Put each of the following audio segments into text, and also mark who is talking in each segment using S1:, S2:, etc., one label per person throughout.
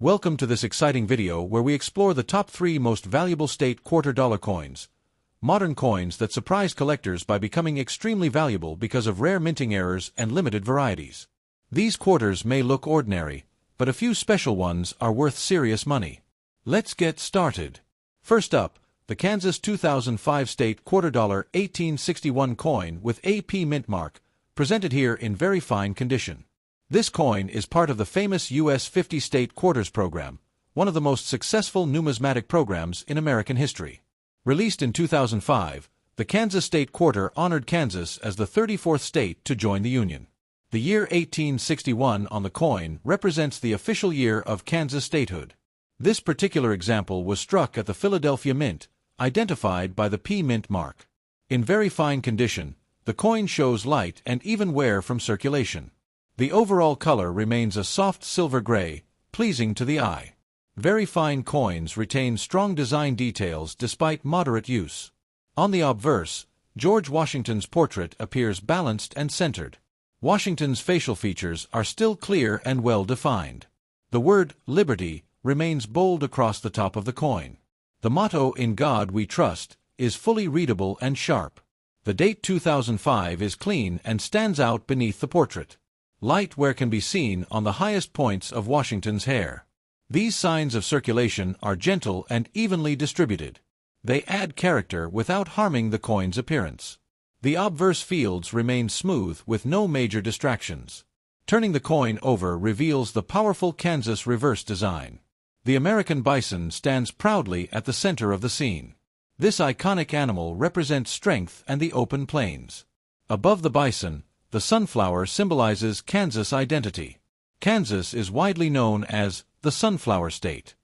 S1: Welcome to this exciting video where we explore the top 3 most valuable state quarter-dollar coins. Modern coins that surprise collectors by becoming extremely valuable because of rare minting errors and limited varieties. These quarters may look ordinary, but a few special ones are worth serious money. Let's get started. First up, the Kansas 2005 State Quarter-Dollar 1861 coin with AP mint mark, presented here in very fine condition. This coin is part of the famous U.S. 50 State Quarters program, one of the most successful numismatic programs in American history. Released in 2005, the Kansas State Quarter honored Kansas as the 34th state to join the Union. The year 1861 on the coin represents the official year of Kansas statehood. This particular example was struck at the Philadelphia Mint, identified by the P mint mark. In very fine condition, the coin shows light and even wear from circulation. The overall color remains a soft silver gray, pleasing to the eye. Very fine coins retain strong design details despite moderate use. On the obverse, George Washington's portrait appears balanced and centered. Washington's facial features are still clear and well defined. The word Liberty remains bold across the top of the coin. The motto "In God We Trust" is fully readable and sharp. The date 2005 is clean and stands out beneath the portrait. Light wear can be seen on the highest points of Washington's hair. These signs of circulation are gentle and evenly distributed. They add character without harming the coin's appearance. The obverse fields remain smooth with no major distractions. Turning the coin over reveals the powerful Kansas reverse design. The American bison stands proudly at the center of the scene. This iconic animal represents strength and the open plains. Above the bison, the sunflower symbolizes Kansas identity. Kansas is widely known as the Sunflower State.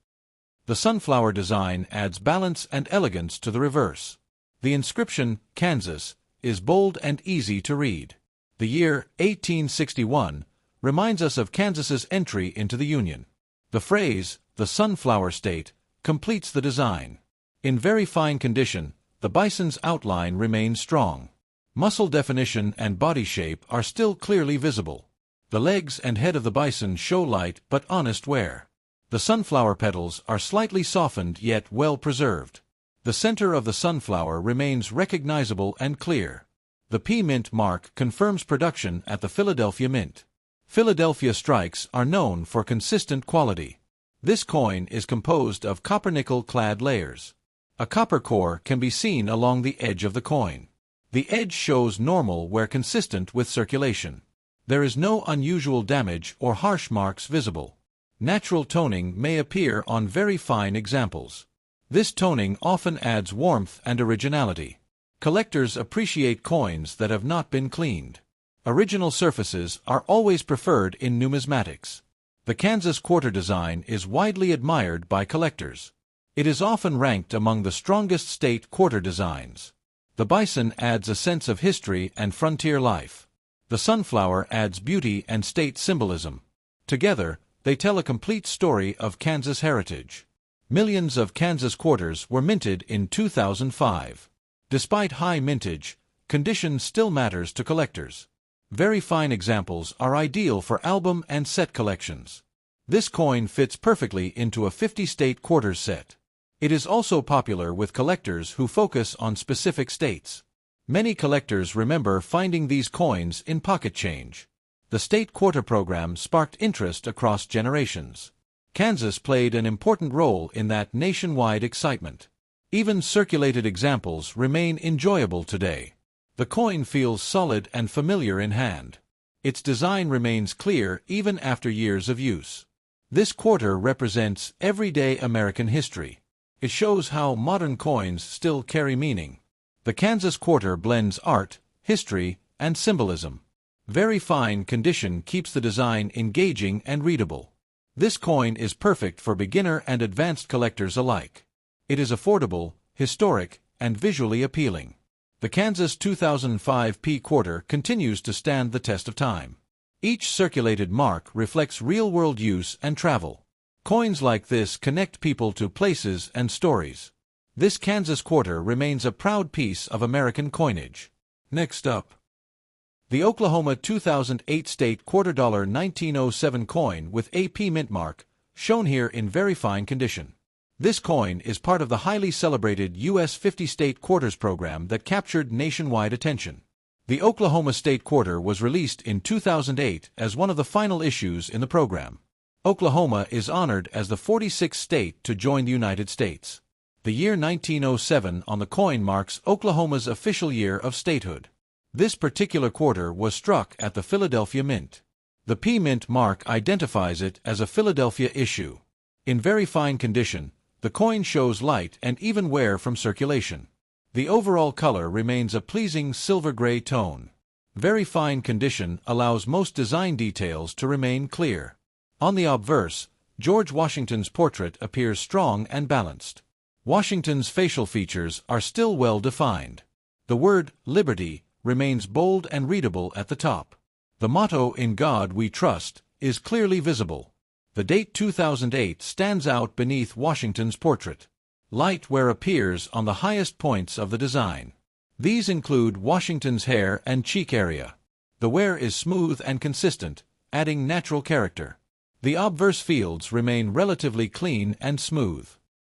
S1: The sunflower design adds balance and elegance to the reverse. The inscription, Kansas, is bold and easy to read. The year 1861 reminds us of Kansas's entry into the Union. The phrase, the Sunflower State, completes the design. In very fine condition, the bison's outline remains strong. Muscle definition and body shape are still clearly visible. The legs and head of the bison show light but honest wear. The sunflower petals are slightly softened yet well preserved. The center of the sunflower remains recognizable and clear. The P mint mark confirms production at the Philadelphia Mint. Philadelphia strikes are known for consistent quality. This coin is composed of copper-nickel-clad layers. A copper core can be seen along the edge of the coin. The edge shows normal where consistent with circulation. There is no unusual damage or harsh marks visible. Natural toning may appear on very fine examples. This toning often adds warmth and originality. Collectors appreciate coins that have not been cleaned. Original surfaces are always preferred in numismatics. The Kansas quarter design is widely admired by collectors. It is often ranked among the strongest state quarter designs. The bison adds a sense of history and frontier life. The sunflower adds beauty and state symbolism. Together, they tell a complete story of Kansas heritage. Millions of Kansas quarters were minted in 2005. Despite high mintage, condition still matters to collectors. Very fine examples are ideal for album and set collections. This coin fits perfectly into a 50-state quarters set. It is also popular with collectors who focus on specific states. Many collectors remember finding these coins in pocket change. The state quarter program sparked interest across generations. Kansas played an important role in that nationwide excitement. Even circulated examples remain enjoyable today. The coin feels solid and familiar in hand. Its design remains clear even after years of use. This quarter represents everyday American history. It shows how modern coins still carry meaning. The Kansas quarter blends art, history, and symbolism. Very fine condition keeps the design engaging and readable. This coin is perfect for beginner and advanced collectors alike. It is affordable, historic, and visually appealing. The Kansas 2005 P quarter continues to stand the test of time. Each circulated mark reflects real-world use and travel. Coins like this connect people to places and stories. This Kansas quarter remains a proud piece of American coinage. Next up, The Oklahoma 2008 State Quarter-Dollar 1907 coin with AP mint mark, shown here in very fine condition. This coin is part of the highly celebrated U.S. 50-state quarters program that captured nationwide attention. The Oklahoma State Quarter was released in 2008 as one of the final issues in the program. Oklahoma is honored as the 46th state to join the United States. The year 1907 on the coin marks Oklahoma's official year of statehood. This particular quarter was struck at the Philadelphia Mint. The P Mint mark identifies it as a Philadelphia issue. In very fine condition, the coin shows light and even wear from circulation. The overall color remains a pleasing silver-gray tone. Very fine condition allows most design details to remain clear. On the obverse, George Washington's portrait appears strong and balanced. Washington's facial features are still well defined. The word Liberty remains bold and readable at the top. The motto "In God We Trust" is clearly visible. The date 2008 stands out beneath Washington's portrait. Light wear appears on the highest points of the design. These include Washington's hair and cheek area. The wear is smooth and consistent, adding natural character. The obverse fields remain relatively clean and smooth.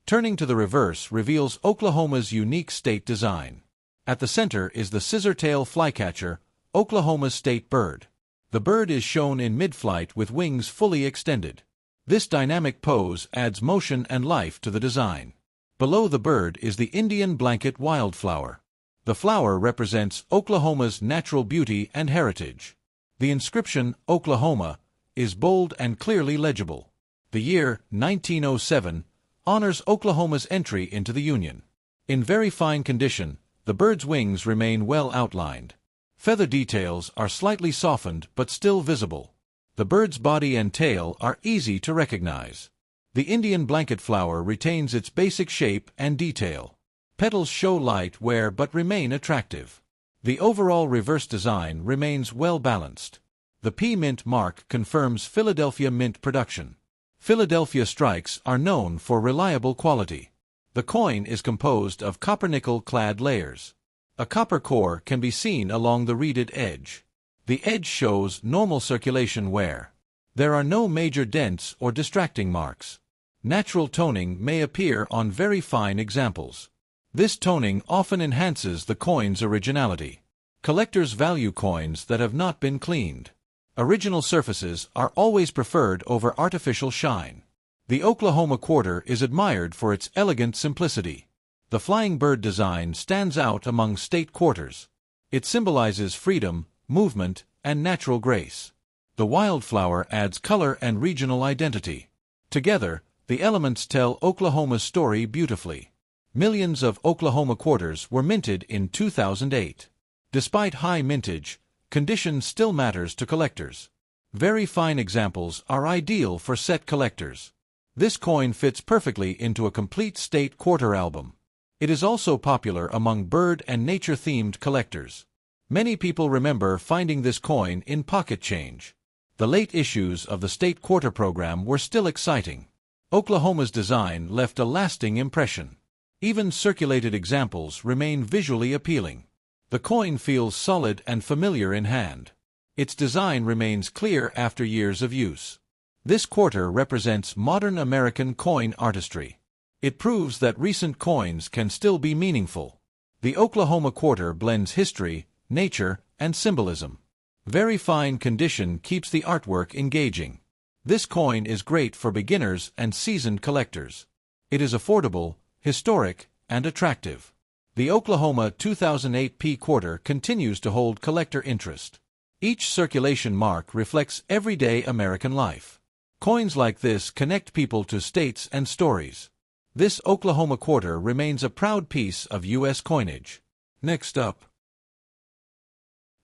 S1: Turning to the reverse reveals Oklahoma's unique state design. At the center is the scissor-tail flycatcher, Oklahoma's state bird. The bird is shown in mid-flight with wings fully extended. This dynamic pose adds motion and life to the design. Below the bird is the Indian blanket wildflower. The flower represents Oklahoma's natural beauty and heritage. The inscription, Oklahoma, is bold and clearly legible. The year, 1907, honors Oklahoma's entry into the Union. In very fine condition, the bird's wings remain well outlined. Feather details are slightly softened but still visible. The bird's body and tail are easy to recognize. The Indian blanket flower retains its basic shape and detail. Petals show light wear but remain attractive. The overall reverse design remains well balanced. The P Mint mark confirms Philadelphia Mint production. Philadelphia strikes are known for reliable quality. The coin is composed of copper-nickel-clad layers. A copper core can be seen along the reeded edge. The edge shows normal circulation wear. There are no major dents or distracting marks. Natural toning may appear on very fine examples. This toning often enhances the coin's originality. Collectors value coins that have not been cleaned. Original surfaces are always preferred over artificial shine. The Oklahoma Quarter is admired for its elegant simplicity. The flying bird design stands out among state quarters. It symbolizes freedom, movement, and natural grace. The wildflower adds color and regional identity. Together, the elements tell Oklahoma's story beautifully. Millions of Oklahoma quarters were minted in 2008. Despite high mintage, condition still matters to collectors. Very fine examples are ideal for set collectors. This coin fits perfectly into a complete state quarter album. It is also popular among bird and nature-themed collectors. Many people remember finding this coin in pocket change. The late issues of the state quarter program were still exciting. Oklahoma's design left a lasting impression. Even circulated examples remain visually appealing. The coin feels solid and familiar in hand. Its design remains clear after years of use. This quarter represents modern American coin artistry. It proves that recent coins can still be meaningful. The Oklahoma Quarter blends history, nature, and symbolism. Very fine condition keeps the artwork engaging. This coin is great for beginners and seasoned collectors. It is affordable, historic, and attractive. The Oklahoma 2008 P Quarter continues to hold collector interest. Each circulation mark reflects everyday American life. Coins like this connect people to states and stories. This Oklahoma Quarter remains a proud piece of U.S. coinage. Next up,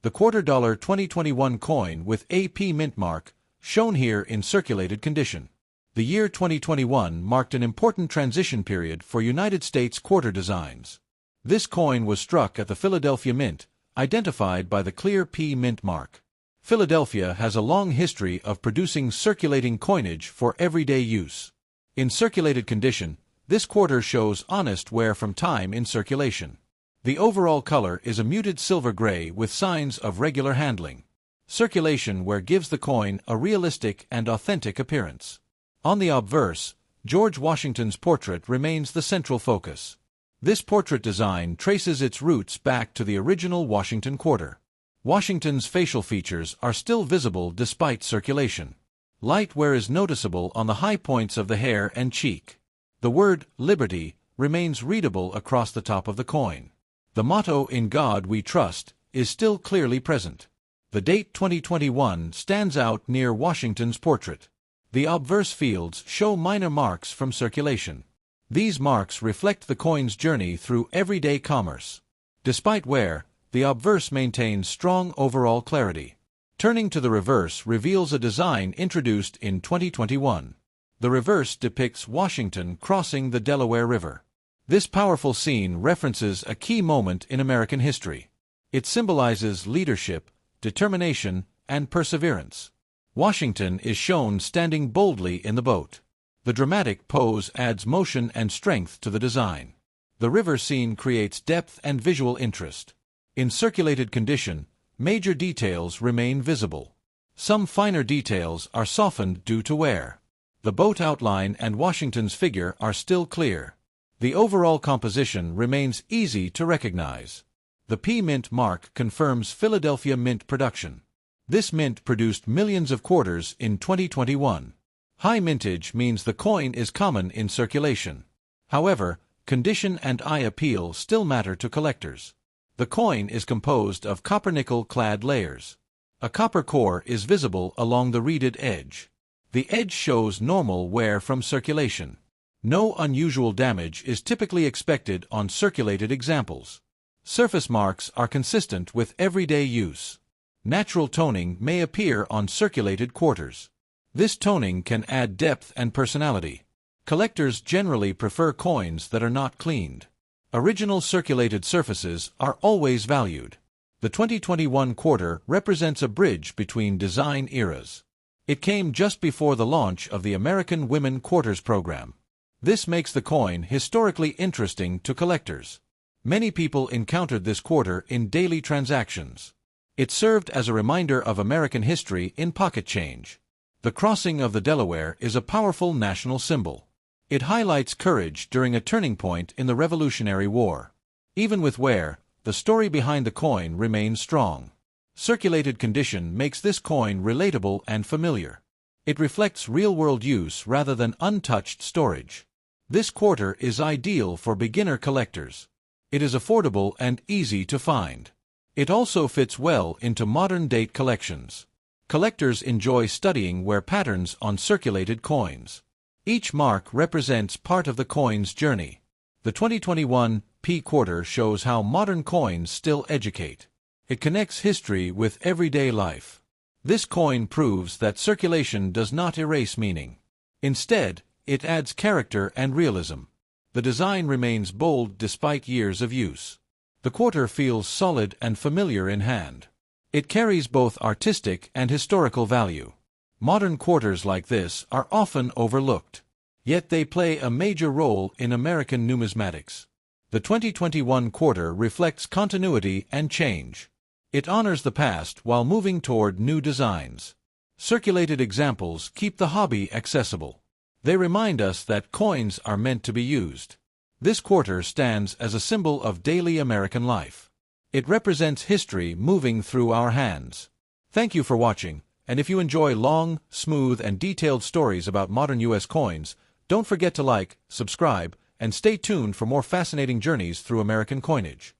S1: the $quarter 2021 coin with AP Mint mark, shown here in circulated condition. The year 2021 marked an important transition period for United States quarter designs. This coin was struck at the Philadelphia Mint, identified by the clear P Mint mark. Philadelphia has a long history of producing circulating coinage for everyday use. In circulated condition, this quarter shows honest wear from time in circulation. The overall color is a muted silver gray with signs of regular handling. Circulation wear gives the coin a realistic and authentic appearance. On the obverse, George Washington's portrait remains the central focus. This portrait design traces its roots back to the original Washington quarter. Washington's facial features are still visible despite circulation. Light wear is noticeable on the high points of the hair and cheek. The word "Liberty" remains readable across the top of the coin. The motto "In God We Trust" is still clearly present. The date 2021 stands out near Washington's portrait. The obverse fields show minor marks from circulation. These marks reflect the coin's journey through everyday commerce. Despite wear, the obverse maintains strong overall clarity. Turning to the reverse reveals a design introduced in 2021. The reverse depicts Washington crossing the Delaware River. This powerful scene references a key moment in American history. It symbolizes leadership, determination, and perseverance. Washington is shown standing boldly in the boat. The dramatic pose adds motion and strength to the design. The river scene creates depth and visual interest. In circulated condition, major details remain visible. Some finer details are softened due to wear. The boat outline and Washington's figure are still clear. The overall composition remains easy to recognize. The P Mint mark confirms Philadelphia Mint production. This mint produced millions of quarters in 2021. High mintage means the coin is common in circulation. However, condition and eye appeal still matter to collectors. The coin is composed of copper-nickel-clad layers. A copper core is visible along the reeded edge. The edge shows normal wear from circulation. No unusual damage is typically expected on circulated examples. Surface marks are consistent with everyday use. Natural toning may appear on circulated quarters. This toning can add depth and personality. Collectors generally prefer coins that are not cleaned. Original circulated surfaces are always valued. The 2021 quarter represents a bridge between design eras. It came just before the launch of the American Women Quarters program. This makes the coin historically interesting to collectors. Many people encountered this quarter in daily transactions. It served as a reminder of American history in pocket change. The crossing of the Delaware is a powerful national symbol. It highlights courage during a turning point in the Revolutionary War. Even with wear, the story behind the coin remains strong. Circulated condition makes this coin relatable and familiar. It reflects real-world use rather than untouched storage. This quarter is ideal for beginner collectors. It is affordable and easy to find. It also fits well into modern-date collections. Collectors enjoy studying wear patterns on circulated coins. Each mark represents part of the coin's journey. The 2021 P quarter shows how modern coins still educate. It connects history with everyday life. This coin proves that circulation does not erase meaning. Instead, it adds character and realism. The design remains bold despite years of use. The quarter feels solid and familiar in hand. It carries both artistic and historical value. Modern quarters like this are often overlooked. Yet they play a major role in American numismatics. The 2021 quarter reflects continuity and change. It honors the past while moving toward new designs. Circulated examples keep the hobby accessible. They remind us that coins are meant to be used. This quarter stands as a symbol of daily American life. It represents history moving through our hands. Thank you for watching, and if you enjoy long, smooth, and detailed stories about modern U.S. coins, don't forget to like, subscribe, and stay tuned for more fascinating journeys through American coinage.